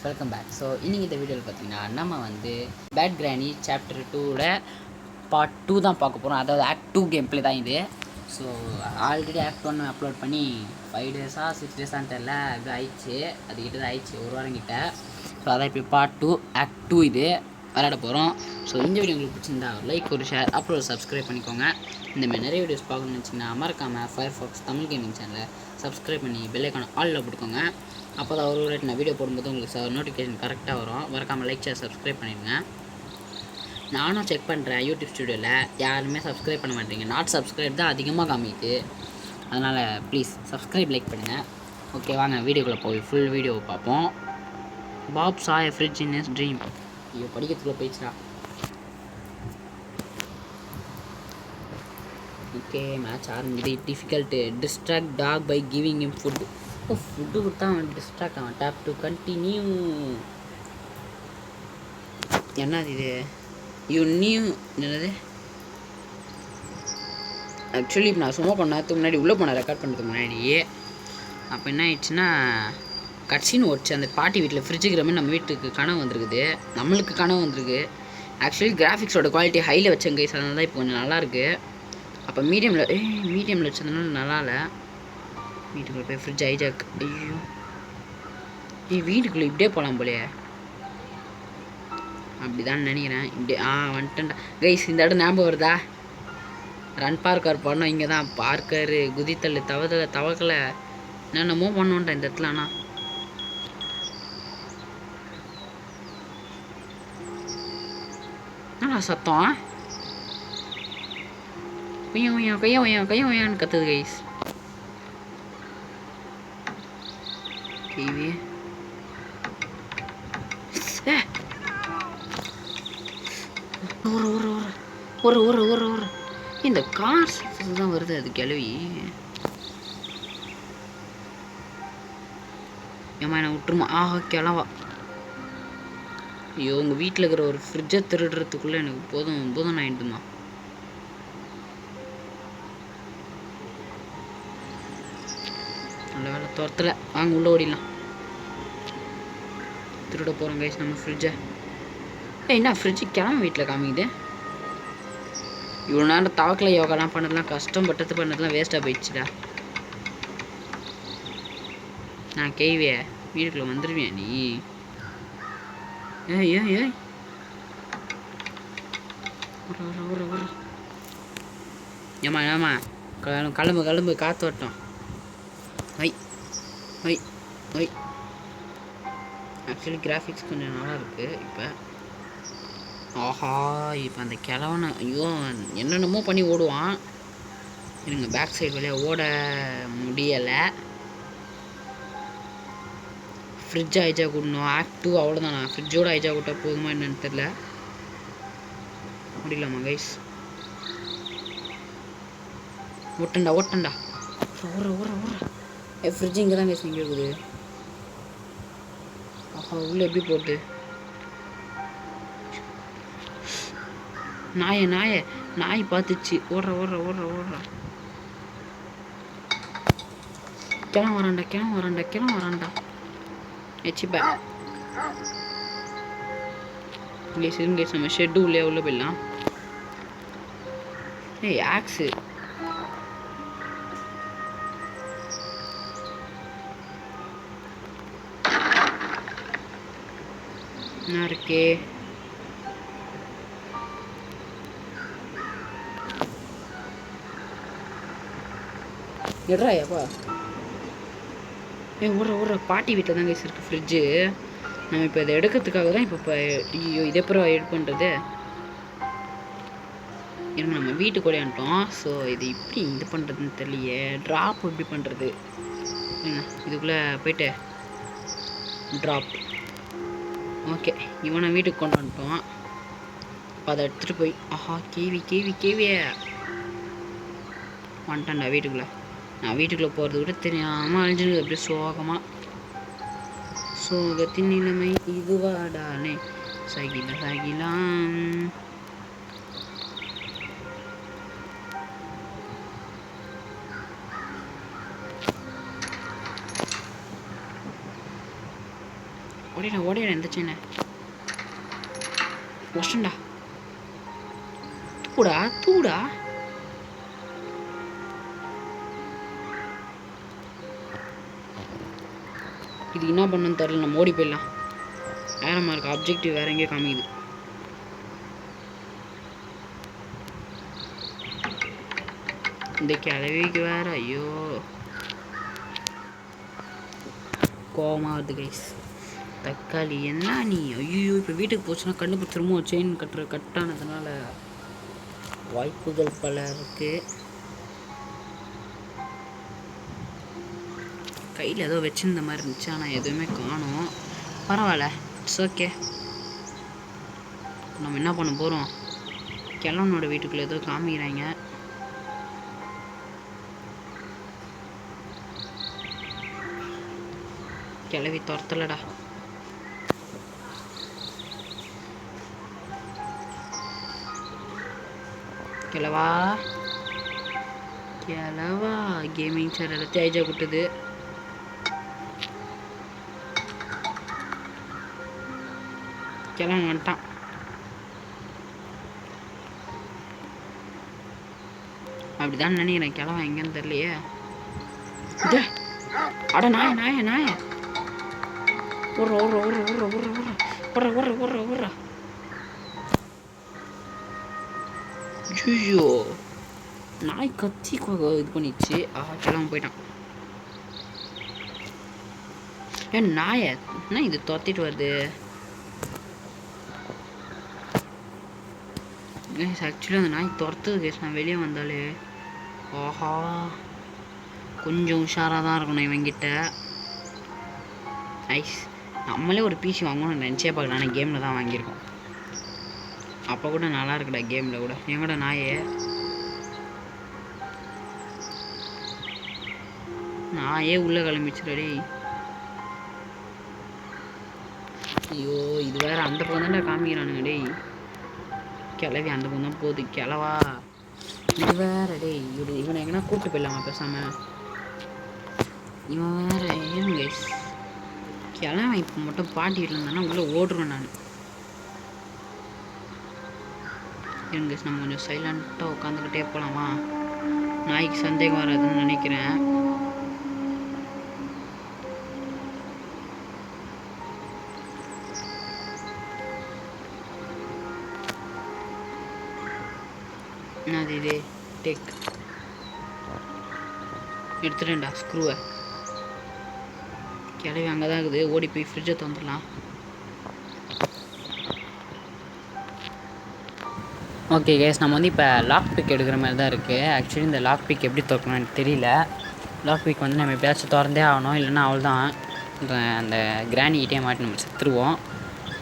Welcome back. So இன்றைக்கி இந்த வீடியோவில் பார்த்தீங்கன்னா நம்ம வந்து பேட் கிரானி சாப்டர் 2வோட பார்ட் 2 தான் பார்க்க போகிறோம். அதாவது ஆக்ட் 2 கேம் பிளே தான் இது. ஸோ ஆல்ரெடி ஆக்ட் 1 அப்லோட் பண்ணி 5 டேஸா 6 டேஸான்னு தெரில, அப்படி ஆயிடுச்சு. அதுக்கிட்ட தான் ஆயிடுச்சு, ஒரு வாரம் கிட்ட. ஸோ அதான் இப்போ பார்ட் 2 ஆக்ட் 2 இது விளையாட போகிறோம். ஸோ இந்த வீடியோ உங்களுக்கு பிடிச்சிருந்தா ஒரு லைக், ஒரு ஷேர், அப்புறம் ஒரு சப்ஸ்கிரைப் பண்ணிக்கோங்க. இந்தமாதிரி நிறைய வீடியோஸ் பார்க்கணும்னு வச்சிங்கன்னா மறக்காமல் ஃபயர்ஃபாக்ஸ் தமிழ் கேமிங் சேனலை சப்ஸ்கிரைப் பண்ணி பெல் ஐக்கான ஆலில் போட்டுக்கோங்க. அப்போ தான் ஒரு நான் வீடியோ போடும்போது உங்களுக்கு நோட்டிஃபிகேஷன் கரெக்டாக வரும். மறக்காமல் லைக், ஷேர், சப்ஸ்கிரைப் பண்ணிடுங்க. நானும் செக் பண்ணுறேன் யூடியூப் ஸ்டுடியோவில், யாருமே சப்ஸ்கிரைப் பண்ண மாட்டேங்க. நாட் சப்ஸ்கிரைப் தான் அதிகமாக காமிக்குது. அதனால் ப்ளீஸ் சப்ஸ்கிரைப், லைக் பண்ணுங்கள். ஓகே, வாங்க வீடியோக்குள்ளே போய் ஃபுல் வீடியோவை பார்ப்போம். Bob saw a fridge in his dream. ஐயோ, படிக்கிறதுக்குள்ளே போயிடுச்சுடா. ஓகே, மேட்ச் ஆரம்பிக்குது. Difficult distract dog by giving him food. Food கொடுத்தா அவன் டிஸ்ட்ராக்ட் ஆவான். Tap to continue. என்னது இது? யூ நியூ என்னது? ஆக்சுவலி இப்போ நான் சும்மா பண்ணதுக்கு முன்னாடி உள்ளே போனேன், ரெக்கார்ட் பண்ணுறதுக்கு முன்னாடி. அப்போ என்ன ஆயிடுச்சுன்னா, கட்சின்னு ஓடிச்சு. அந்த பாட்டி வீட்டில் ஃப்ரிட்ஜுக்கிற மாதிரி நம்ம வீட்டுக்கு கனவு வந்திருக்குது, நம்மளுக்கு கனவு வந்திருக்கு. ஆக்சுவலி கிராஃபிக்ஸோட குவாலிட்டி ஹையில் வச்சேன் கைஸ், அதனால தான் இப்போ கொஞ்சம் நல்லாயிருக்கு. அப்போ மீடியமில் வச்சதுனால நல்லா இல்லை. வீட்டுக்குள்ளே போய் ஃப்ரிட்ஜ் ஹைஜாக். ஐயோ, வீட்டுக்குள்ளே இப்படியே போகலாம் போலையே, அப்படி தான் நினைக்கிறேன். இப்படி வந்துட்டேன்டா கைஸ். இந்த இடம் ஞாபகம் வருதா? ரன் பார்க்கர் பண்ணோம். இங்கே தான் பார்க்கரு, குதித்தல், தவக்கலை, என்னென்னமோ பண்ணோன்ட்டேன் இந்த இடத்துல. ஆனால் என்னடா சத்தம்? கையான்னு கத்துது கைஸ். கேவி ஒரு இந்த கார் தான் வருது, அது கிளவி. ஏமா என்ன விட்டுருமா? கிளவா. ஐயோ, உங்கள் வீட்டில் இருக்கிற ஒரு ஃப்ரிட்ஜை திருடுறதுக்குள்ளே எனக்கு போதும் ஆகிட்டுமா. நல்ல வேலை துரத்தில். வாங்க உள்ளே ஓடிடலாம். திருட போகிறோம் கைஸ் நம்ம ஃப்ரிட்ஜை. என்ன ஃப்ரிட்ஜு கிளம்ப வீட்டில் காமிக்குது? இவ்வளோ நேரம் தவக்கில் யோகாலாம் பண்ணதெல்லாம், கஷ்டப்பட்டது பண்ணதெல்லாம் வேஸ்ட்டாக போயிடுச்சுடா. நான் கேவிய வீட்டுக்குள்ளே வந்துடுவியா நீ? ஏய் ஏமா கிளம்பு காற்று வட்டம். ஆக்சுவலி கிராஃபிக்ஸ் கொஞ்சம் நல்லா இருக்குது இப்போ. இப்போ அந்த கிழவனை ஐயோ என்னென்னமோ பண்ணி ஓடுவான். இருங்க, பேக் சைடு வழியாக ஓட முடியலை. ஃப்ரிட்ஜ் ஐஜா கூடணும். ஆக்ட் 2 அவ்வளோதானா? ஃப்ரிட்ஜோட ஐஜா கூட்டா போதுமா என்னன்னு தெரில. முடியலாமா கைஸ்? ஓட்டண்டா ஓர ஃப்ரிட்ஜ் இங்கே தான் கைஸ், இங்கே இருக்குது. உள்ளே எப்படி போட்டு? நாய் பார்த்துச்சு. ஓடுற கிளம்ப வரான்டா. எச்சிப்பா ப்ளீஸ் இருங்க கைஸ், நம்ம ஷெட்டு உள்ளே போயிடலாம். ஆக்ஸு என்ன இருக்கே? எட்ராயாப்பா. ஒரு பாட்டி வீட்டில் தான் கைஸ் இருக்குது ஃப்ரிட்ஜு. நம்ம இப்போ இதை எடுக்கிறதுக்காக தான் இப்போ ஐயோ இதை அப்புறம் எட் பண்ணுறது. ஏன்னா நம்ம வீட்டுக்கு ஓடியான்ட்டோம். ஸோ இது இப்படி இது பண்ணுறதுன்னு தெரியலையே. ட்ராப் எப்படி பண்ணுறது? இதுக்குள்ளே போயிட்டு ட்ராப். ஓகே, இவனை வீட்டுக்கு கொண்டு வந்துட்டோம். இப்போ அதை எடுத்துகிட்டு போய் கேவியே வந்துட்டான்டா வீட்டுக்குள்ளே. நான் வீட்டுக்குள்ளே போகிறது கூட தெரியாமல் அழிஞ்சுன்னு அப்படியே சோகத்தின் நிலைமை இதுவாடானே. சகிலாம் ஓடிடா எந்த செயினை ஒஷ்டா தூடா இது என்ன பண்ணுன்னு தெரியல. நம்ம ஓடி போயிடலாம். வேறமா இருக்கு ஆப்ஜெக்டிவ் வேற எங்கேயோ காமிக்குது. இந்த கிளவிக்கு வேற ஐயோ கோவமாக வருது கைஸ். தக்காளி என்ன நீ ஐயோ இப்போ வீட்டுக்கு போச்சுன்னா கண்டுபிடிச்சிருமோ செயின் கட்டானதுனால வாய்ப்புகள் பல இருக்கு. கையில் ஏதோ வச்சிருந்த மாதிரி இருந்துச்சு ஆனால் எதுவுமே காணும். பரவாயில்ல, இட்ஸ் ஓகே. நம்ம என்ன பண்ண போகிறோம், கிழவனோட வீட்டுக்குள்ளே ஏதோ காமிக்கிறாங்க. கிளவி துரத்தலடா. கிளவா கேமிங் சேர் எல்லாத்தையும் ஐஜா விட்டுது. கிளவன் வந்துட்டான். அப்படிதான் நினைக்கிறேன். கிளவன் எங்கன்னு தெரியலையே. அட நாய ஐயோ நாய் கத்தி இது பண்ணிடுச்சு. கிளம்ப போயிட்டான். ஏன் நாய என்ன இது துரத்திட்டு வருது? ஆக்சுவலி அந்த நாய் துரத்துது கேஸ். நான் வெளியே வந்தாலே ஆஹா கொஞ்சம் உஷாராக தான் இருக்கணும் இவங்கிட்ட. ஐஸ் நம்மளே ஒரு பிசி வாங்கணும்னு நினச்சே பார்க்கலாம். ஆனால் கேமில் தான் வாங்கியிருக்கோம். அப்போ கூட நல்லா இருக்குடா கேமில் கூட. எங்கட நாயே உள்ளே கிளம்பிச்சுடா. ஐயோ இது வேற அந்த பக்கம் தானே காமிக்கிறானுங்க. டேய் கிளவி அந்த பக்கம் தான் போகுது. கிளவா இது வேற. டேய் இவனை எங்கன்னா கூப்பிட்டு போயிடலாமா பேசாம? இவன் வேற ஏன் கைஸ் கிளவன் இப்போ மட்டும் பாட்டி வீட்டில் இருந்தானா உள்ளே ஓடுறேன் நான். இருங்க நம்ம கொஞ்சம் சைலண்ட்டாக உட்காந்துக்கிட்டே போகலாமா? நாய்க்கு சந்தேகம் வராதுன்னு நினைக்கிறேன். என்னது இது? டேக் எடுத்துட்டேன்டா ஸ்க்ரூவை. கிளவி அங்கே தான் இருக்குது. ஓடி போய் ஃப்ரிட்ஜை திறந்துடலாம். ஓகே கேஸ், நம்ம வந்து இப்போ லாக் பிக் எடுக்கிற மாதிரி தான் இருக்குது. ஆக்சுவலி இந்த லாக் பிக் எப்படி திறக்கணும் எனக்கு தெரியல. லாக் பிக் வந்து நம்ம எப்படியாச்சும் திறந்தே ஆகணும். இல்லைன்னா அவள் தான் அந்த கிராணிக்கிட்டே மாட்டி நம்ம செத்துருவோம்.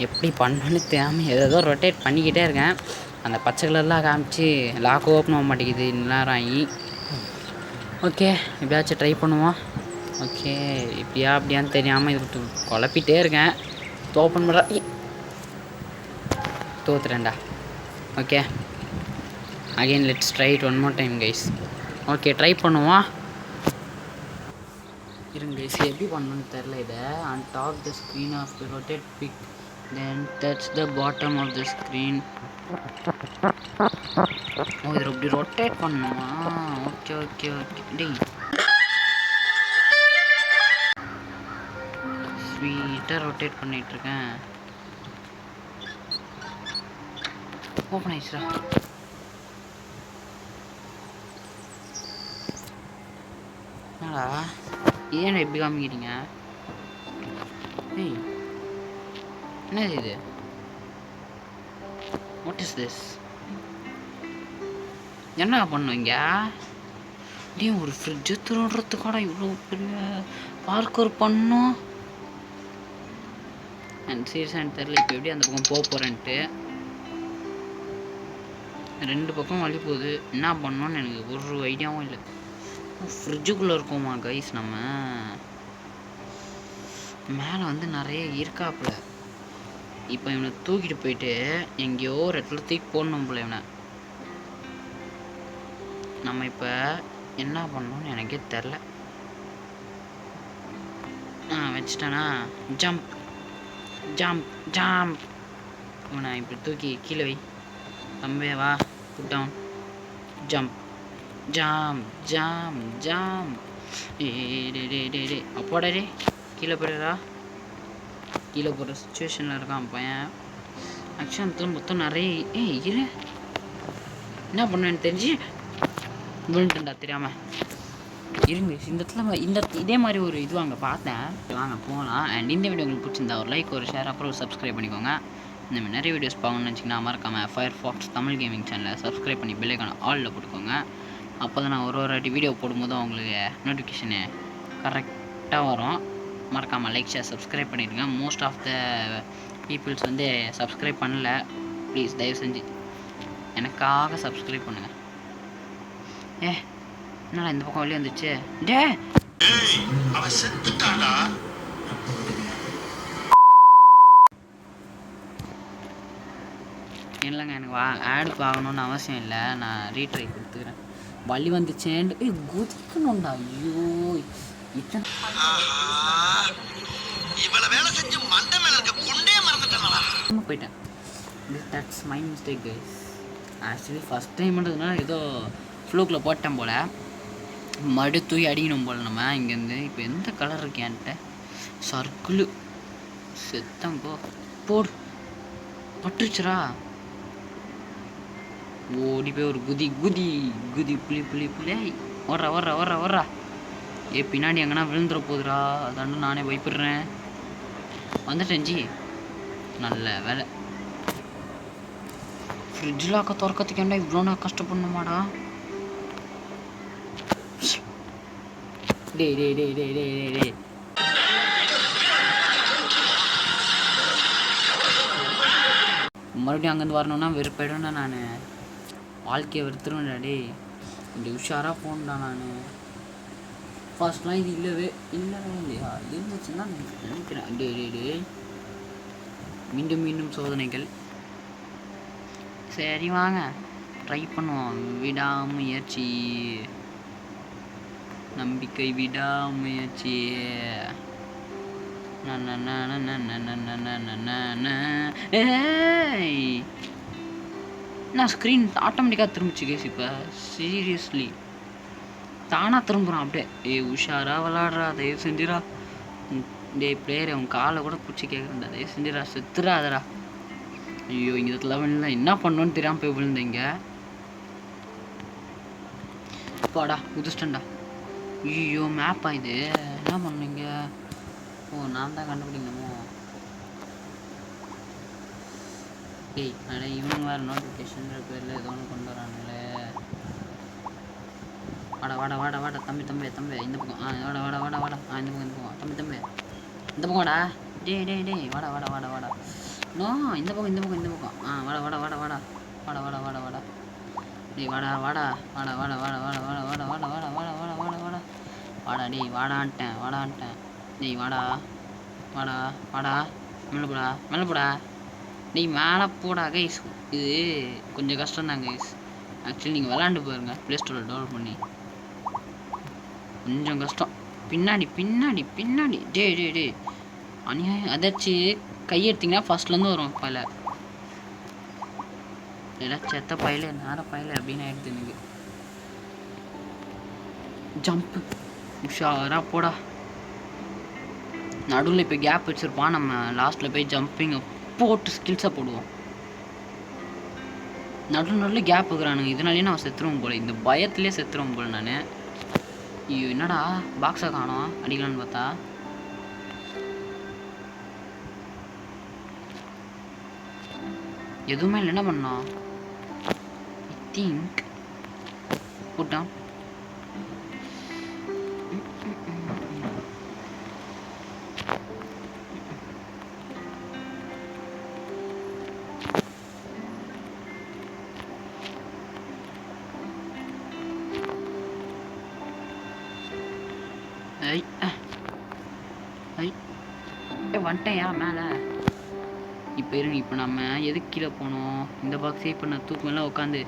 எப்படி பண்ணணுன்னு தெரியாமல் ஏதோ ரொட்டேட் பண்ணிக்கிட்டே இருக்கேன். அந்த பச்சை கலர்லாம் காமிச்சு லாக் ஓப்பன் ஆக மாட்டேங்குது நேரம் ஆகி. ஓகே எப்படியாச்சும் ட்ரை பண்ணுவோம். ஓகே இப்படியா அப்படியான்னு தெரியாமல் இது குழப்பிட்டே இருக்கேன். ஓப்பன் பண்ணுறா தோத்துறேன்டா. Okay again let's try it one more time guys. Okay try பண்ணுவோம். இருங்க கைஸ் எப்படி பண்ணணும்னு தெரில. இதை on top the screen of the rotate pick then touch the bottom of the screen. ஓ இதில் இப்படி ரொட்டேட் பண்ணணுமா? Okay okay okay. டேய் ஸ்வீட்டாக ரொட்டேட் பண்ணிகிட்ருக்கேன். ஓப்பன் ஆயிடுச்சுடா. என்னடா ஏன்னா எப்படி காமிக்கிறீங்க? ஏய் என்னது இது? What is this? என்ன பண்ணுவீங்க? டே ஒரு ஃப்ரிட்ஜை திருடுறதுக்காடா இவ்வளோ பெரிய பார்க்கர் பண்ணோம். அண்ட் சீரியஸாக தெரில இப்போ எப்படி அந்த பக்கம் போக போகிறேன்ட்டு. ரெண்டு பக்கம் வழி போகுது. என்ன பண்ணோன்னு எனக்கு ஒரு ஐடியாவும் இல்லை. ஃப்ரிட்ஜுக்குள்ளே இருக்கோமா கைஸ்? நம்ம மேலே வந்து நிறைய இருக்காப்புல. இப்போ இவனை தூக்கிட்டு போயிட்டு எங்கேயோ ஒரு இடத்துல தூக்கி போடணும் போல இவனை. நம்ம இப்போ என்ன பண்ணணும்னு எனக்கே தெரில. வச்சிட்டேனா ஜம்ப். Jump jump. இவனை இப்படி தூக்கி கீழே வை. தம்பே வா. Put down. Jump jump jump jump. டே அப்போடா டே கீழே போயிடுறா. கீழே போகிற சுச்சுவேஷனில் இருக்கான் பையன். ஆக்சுவலாக அதில் மொத்தம் நிறைய இரு என்ன பண்ணுவேன்னு தெரிஞ்சு விழுந்துட்டா தெரியாமல். இருங்க இந்த இடத்துல இதே மாதிரி ஒரு இது வாங்க பார்த்தேன். வாங்க போகலாம். அண்ட் இந்த வீடியோ உங்களுக்கு பிடிச்சிருந்தா ஒரு லைக், ஒரு ஷேர், அப்புறம் ஒரு சப்ஸ்கிரைப் பண்ணிக்கோங்க. இந்த மாதிரி நிறைய வீடியோஸ் பார்க்கணும்னு வச்சிங்கன்னா மறக்காமல் ஃபயர்ஃபாக்ஸ் தமிழ் கேமிங் சேனலை சப்ஸ்கிரைப் பண்ணி பெல்லைக்கான ஆலில் போட்டுக்கோங்க. அப்போ தான் நான் ஒரு வாட்டி வீடியோ போடும்போதும் உங்களுக்கு நோட்டிஃபிகேஷனு கரெக்டாக வரும். மறக்காமல் லைக், ஷேர், சப்ஸ்கிரைப் பண்ணிடுங்க. மோஸ்ட் ஆஃப் த பீப்புள்ஸ் வந்து சப்ஸ்கிரைப் பண்ணல. ப்ளீஸ் தயவு செஞ்சு எனக்காக சப்ஸ்கிரைப் பண்ணுங்கள். என்னடா இந்த பக்கம் வெளியே வந்துச்சு. டே அவன் செத்துட்டாடா. இல்லைங்க எனக்கு ஆடு பார்க்கணுன்னு அவசியம் இல்லை. நான் ரீட்ரை கொடுத்துக்கிறேன். வலி வந்துச்சேன்ட்டு குதிக்கணும்டா. ஐயோ இத்தனை போயிட்டேன். That's my mistake guys. Actually first டைம்ன்றதுனால ஏதோ ஃப்ளூக்கில் போட்டேன் போல். மறுபடியும் தூக்கி அடிக்கணும் போல் நம்ம இங்கேருந்து. இப்போ எந்த கலர் இருக்கு என்கிட்ட? சர்க்கிள் செத்தம் போடு பட்டுருச்சுரா. ஓடி போய் ஒரு குதி குதி குதி புளி புளி புளி. வர்றா வர்றா வர்றா வர்றா. பின்னாடி எங்கன்னா விழுந்துட போகுதுரா. அதாண்டு நானே பயப்படுறேன். வந்துட்டேன் ஜி. நல்ல வேலை. ஃப்ரிட்ஜில் அக்கா திறக்கிறதுக்கு ஏன்டா இவ்வளோ நான் கஷ்டப்படணுமாடா. டே டே டே டே டே டே டே மறுபடியும் அங்கேருந்து வரணுன்னா வெறுப்பாயிடும்டா. நான் வாழ்க்கையை வெறுத்துருவேன்டா. டே இப்படி உஷாராக போகணுண்டா. நான் ஃபர்ஸ்ட்லாம் இது இல்லவே இல்லையா இருந்துச்சுன்னா நினைக்கிறேன். டே டே டே மீண்டும் மீண்டும் சோதனைகள். சரி வாங்க ட்ரை பண்ணுவோம். விடாமுயற்சி, நம்பிக்கை, விடாமுயற்சி. நான் ஸ்க்ரீன் ஆட்டோமேட்டிக்காக திரும்பிச்சு கேஸ். இப்போ சீரியஸ்லி தானாக திரும்புகிறான் அப்படியே. உஷாராக விளாட்றா. தயவு செஞ்சுரா. டே பிளேயர் அவன் காலை கூட பிடிச்சி கேட்குறா. தயவு செஞ்சுரா செத்துறாதரா. ஐயோ இங்கே இடத்துல விழுந்தா என்ன பண்ணணுன்னு தெரியாமல் போய் விழுந்தீங்க. பாடா குதிச்சிட்டேன்டா. ஐயோ மேப்பா இது. என்ன பண்ணுவீங்க? நான் தான் கண்டுபிடிக்கணுமோ? டேய் அட இவங்க வேறு நோட்டிஃபிகேஷன் பேரில் ஏதோ ஒன்று கொண்டு வரானுங்களே. வாடா வாடா வாடா வாடா தம்பி தம்பி தம்பி இந்த பக்கம். வாடா வாடா வாடா வாடா. இந்த பக்கம் இந்த பக்கம் தம்பி தம்பி இந்த பக்கம் வாடா. டே டே டே வாடா வாடா வாடா வாடா. நோ இந்த பக்கம் இந்த பக்கம் இந்த பக்கம். வாடா வாடா வாடா வாடா வாடா வாடா வாடா வாடா. டேய் வாடா வாடா வாடா வாடா வாடா வாடா வாடா வாடா வாடா வாடா வாடா வாடா வாடா வாடா வாடா. டேய் வாடான்ட்டேன் வாடான்ட்டேன். டேய் வாடா வாடா வாடா. மேலே போடா மேலே போடா. டேய் மேலே போடா கைஸ். இது கொஞ்சம் கஷ்டம் தான் கைஸ். ஆக்சுவலி நீங்கள் விளாண்டு போயிருங்க ப்ளே ஸ்டோரில் டவுன்லோட் பண்ணி. கொஞ்சம் கஷ்டம். பின்னாடி பின்னாடி பின்னாடி. டே டே டே அநியாயம். அதாச்சு கையெடுத்திங்கன்னா ஃபஸ்ட்லேருந்து வரும் பயில. எல்லாம் செத்த பயில நேர பயில அப்படின்னு ஆகிடுது எனக்கு. ஜம்ப்பு உஷாராக போடா. நடுவில் இப்போ கேப் வச்சுருப்பான். நம்ம லாஸ்ட்டில் போய் ஜம்பிங்கை போட்டு ஸ்கில்ஸை போடுவோம். நடுவில் கேப் இருக்கிறானுங்க. இதனாலேயே நான் செத்துருவோம் போல். இந்த பயத்துலேயே செத்துருவோம் போல் நான். ஐயோ என்னடா பாக்ஸை காணோம் அடிக்கலான்னு பார்த்தா. எதுவுமே இல்லை. என்ன பண்ணோம்? I think put down. I I வந்துட்டேன். மேலே இப்போ இருங்க. இப்போ நம்ம எதுக்கு கீழே போனோம்? இந்த பாக்ஸே இப்போ நான் தூக்கமெல்லாம் உட்காந்து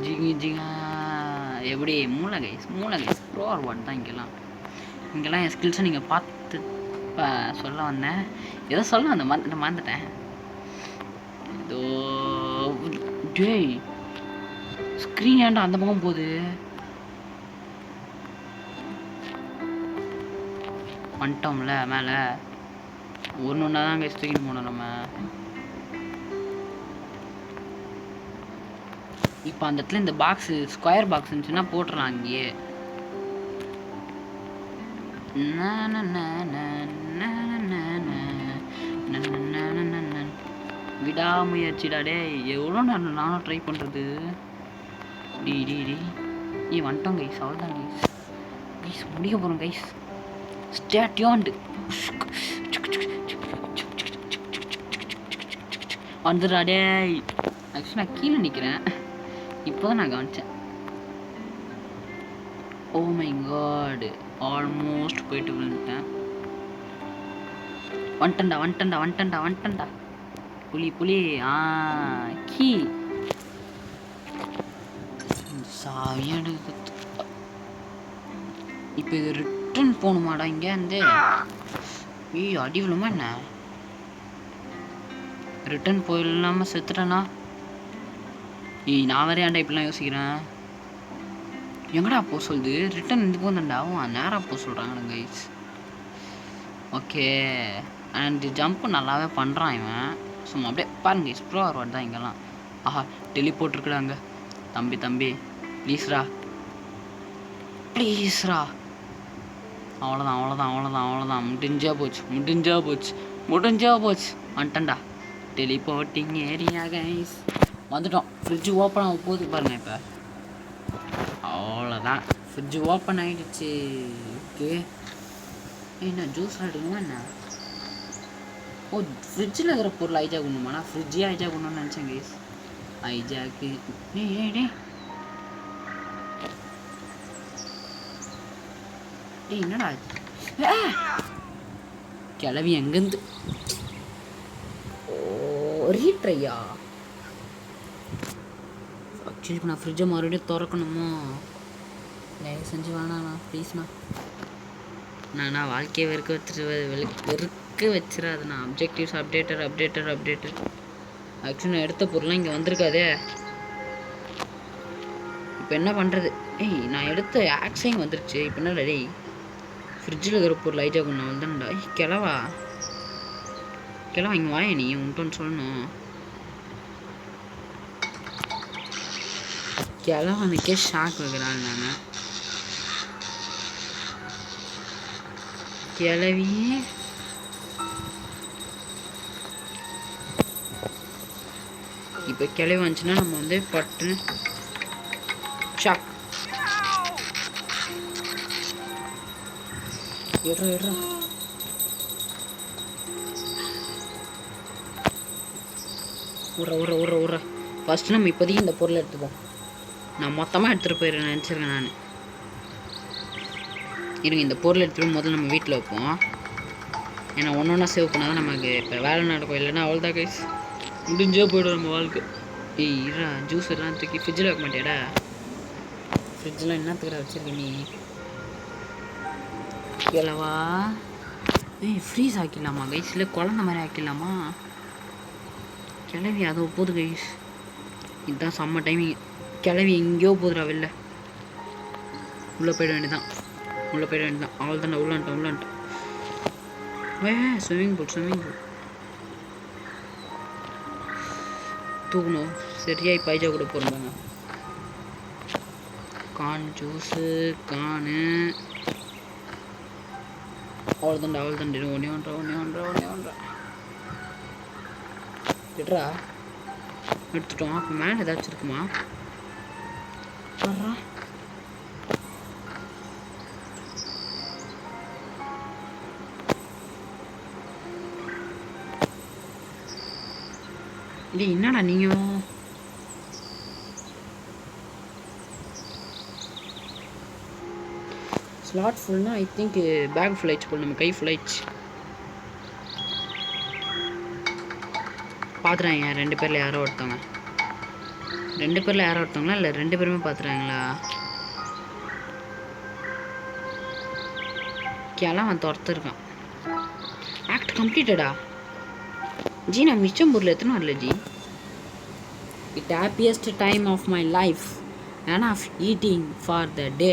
ஜிங்கி ஜிங்கா எப்படி மூளை கைஸ் ப்ரோ ஆர் வாட் தான். இங்கெல்லாம் என் ஸ்கில்ஸை நீங்கள் பார்த்து இப்போ சொல்ல வந்தேன், ஏதோ சொல்ல வந்தேன், மறந்துட்டேன். ஏதோ டேய் ஸ்க்ரீன் ஏன்டா அந்த பக்கம் போகுது? வந்துட்டோம்ல மேலே. ஒன்று ஒன்றா தான் அங்கே தூக்கிட்டு போனோம் நம்ம. இப்போ அந்த இடத்துல இந்த பாக்ஸு ஸ்கொயர் பாக்ஸ் இருந்துச்சுன்னா போட்டுடலாம் அங்கேயே. விடாமுயற்சிடா டே. எவ்வளோ நேரம் நானும் ட்ரை பண்ணுறது. டி டி டி வந்துட்டோம் கைஸ். அவ்வளோதான் கைஸ். கைஸ் முடிக்க போகிறோம் கைஸ். Stay tuned. வந்துடுறா டே. ஆக்சுவலி நான் கீழே நிற்கிறேன். இப்போ தான் நான் கவனித்தேன். ஓ மை காட், ஆல்மோஸ்ட் போயிட்டு விழுந்துட்டேன். வந்துட்டேன்டா. புலி கீ சாவியடு. இப்போ இது ரிட்டர்ன் போகணுமாடா இங்கே இருந்து? அடி விழுமா என்ன? ரிட்டர்ன் போயிடலாமல் செத்துட்டேன்னா நான் வேற ஏன்டா இப்படிலாம் யோசிக்கிறேன். எங்கடா போக சொல்லுது? ரிட்டன் இந்த போதாண்டா. நேராக போக சொல்கிறாங்க கைஸ். ஓகே, அண்ட் ஜம்ப்பு நல்லாவே பண்ணுறான் இவன். சும்மா அப்படியே பாருங்க கைஸ். ப்ரோ ஆர்வாட் தான் இங்கெல்லாம். ஆஹா டெலிபோர்ட் இருக்குடாங்க. தம்பி ப்ளீஸ்ரா. அவ்வளோதான். முடிஞ்சா போச்சு. வந்துட்டேன்டா. Teleporting area guys. வந்துட்டோம். ஃப்ரிட்ஜு ஓப்பன் ஆக போகுது பாருங்க. இப்போ அவ்வளோதான், ஃப்ரிட்ஜு ஓப்பன் ஆகிடுச்சு. ஓகே, என்ன ஜூஸ் எடுக்கணுமா என்ன? ஓ, ஃப்ரிட்ஜில் இருக்கிற பொருள் ஐஜாக் பண்ணணுமா? நான் ஃப்ரிட்ஜே ஐஜாக் பண்ணணும்னு நினச்சேன் கைஸ். ஐஜாக்கு டே என்னடா கிளவி எங்கேருந்து? ரீட்ரையா? ஆக்சுவலி இப்போ நான் ஃப்ரிட்ஜை மறுபடியும் திறக்கணுமோ? தயவு செஞ்சு வேணாண்ணா ப்ளீஸ்ண்ணா. நான் வாழ்க்கையை வெறுக்க வச்சிடாதுண்ணா. Objectives updater. ஆக்சுவலி நான் எடுத்த பொருள்லாம் இங்கே வந்திருக்காதே. இப்போ என்ன பண்ணுறது? நான் எடுத்த ஆக்ஸையும் வந்துருச்சு. இப்போ என்ன டேய் ஃப்ரிட்ஜில் இருக்கிற பொருள் லைட்டாக கொண்டு வந்தான்டா. கிளவா இங்கே வாய நீ உன்ட்டோன்னு சொல்லணும். கிளவனுக்கே ஷாக் வைக்கிறாள். நான் கிளவி இப்போ கிளவி வந்துச்சுன்னா நம்ம வந்து பட்டு ஷாக் விட்றா. உர ஃபஸ்ட்டு நம்ம இப்போதைக்கு இந்த பொருளை எடுத்துப்போம். நான் மொத்தமாக எடுத்துகிட்டு போயிடுறேன் நினச்சிருக்கேன் நான். இருங்க, இந்த பொருள் எடுத்துகிட்டு முதல்ல நம்ம வீட்டில் வைப்போம். ஏன்னா ஒன்றா சேவ் பண்ணால் தான் நமக்கு இப்போ வேலை நடக்கும். இல்லைன்னா அவ்வளோதான் கைஸ், முடிஞ்சே போய்டும் நம்ம வாழ்க்கை. இரா ஜூஸ் எல்லாம் தூக்கி ஃப்ரிட்ஜில் வைக்க மாட்டேடா. ஃப்ரிட்ஜெலாம் என்னத்துக்கிற வச்சுருக்க நீ? கிளவா ஃப்ரீஸ் ஆக்கிடலாமா கைஸ்? இல்லை குழந்த மாதிரி ஆக்கிடலாமா? கிளவி அதோ போகுது கைஸ். இதுதான் செம்ம டைமிங். கிளவி எங்கேயோ போகுதுடா வெளில. உள்ளே போயிட வேண்டியதான். அவள் தானே உள்ளான்ட்டேன். ஸ்விம்மிங் பூல் தூக்கணும். சரியா இப்போ ஐஜா கூட போகிறாங்க. கான் ஜூஸு கானு அவ்வளோதான்டா. ஒன்றே ஒன்றா விட்றா. எடுத்துட்டோம். அப்போ மேலே ஏதாச்சும் இருக்குமா? வர்றா இல்லை என்னடா நீங்கள் ஸ்லாட் ஃபுல்னா ஐ திங்க் பேக் ஃபுல் ஆயிடுச்சு போல். நம்ம கை ஃபுல் ஆயிடுச்சு. பார்த்துறாங்க 2 பேரில் யாரோ ஒருத்தவங்க. 2 பேரில் யாரோ ஒருத்தவங்களா இல்லை 2 பேருமே பார்த்துறாங்களா? கேலாம் அவன் துரத்துருக்கான். கம்ப்ளீட்டடா ஜி நான் மிச்சம் பொருள் எத்தனை வரல ஜி it happiest time of my life and of eating for the day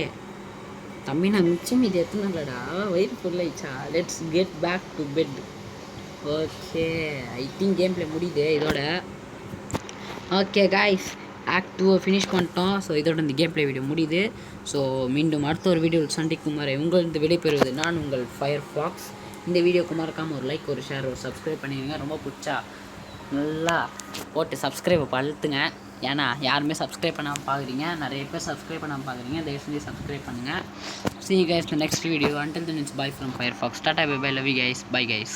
தம்பி நான் மிச்சம் இது எத்தனை இல்லைடா வயிறு ஃபுல் ஆயிடுச்சா let's get back to bed okay I think game play முடியுது இதோட ஓகே காய்ஸ் ஆக்ட் 2 ஃபினிஷ் பண்ணிட்டோம் ஸோ இதோட இந்த கேம் பிளே வீடியோ முடியுது ஸோ மீண்டும் அடுத்த ஒரு வீடியோவில் சந்திக்கும் வரை உங்களிருந்து விடைபெறுவது நான் உங்கள் ஃபயர் ஃபாக்ஸ் இந்த வீடியோக்கு மறக்காமல் ஒரு லைக் ஒரு ஷேர் ஒரு சப்ஸ்கிரைப் பண்ணிடுங்க ரொம்ப பிடிச்சா நல்லா போட்டு சப்ஸ்கிரைபை பழுத்துங்க ஏன்னா யாருமே சப்ஸ்கிரைப் பண்ணாமல் பார்க்குறீங்க நிறைய பேர் சப்ஸ்கிரைப் பண்ணாமல் பார்க்குறீங்க தயவு செஞ்சு சப்ஸ்கிரைப் பண்ணுங்கள் see you guys in the next video until then it's bye from Firefox tata bye bye love you guys bye guys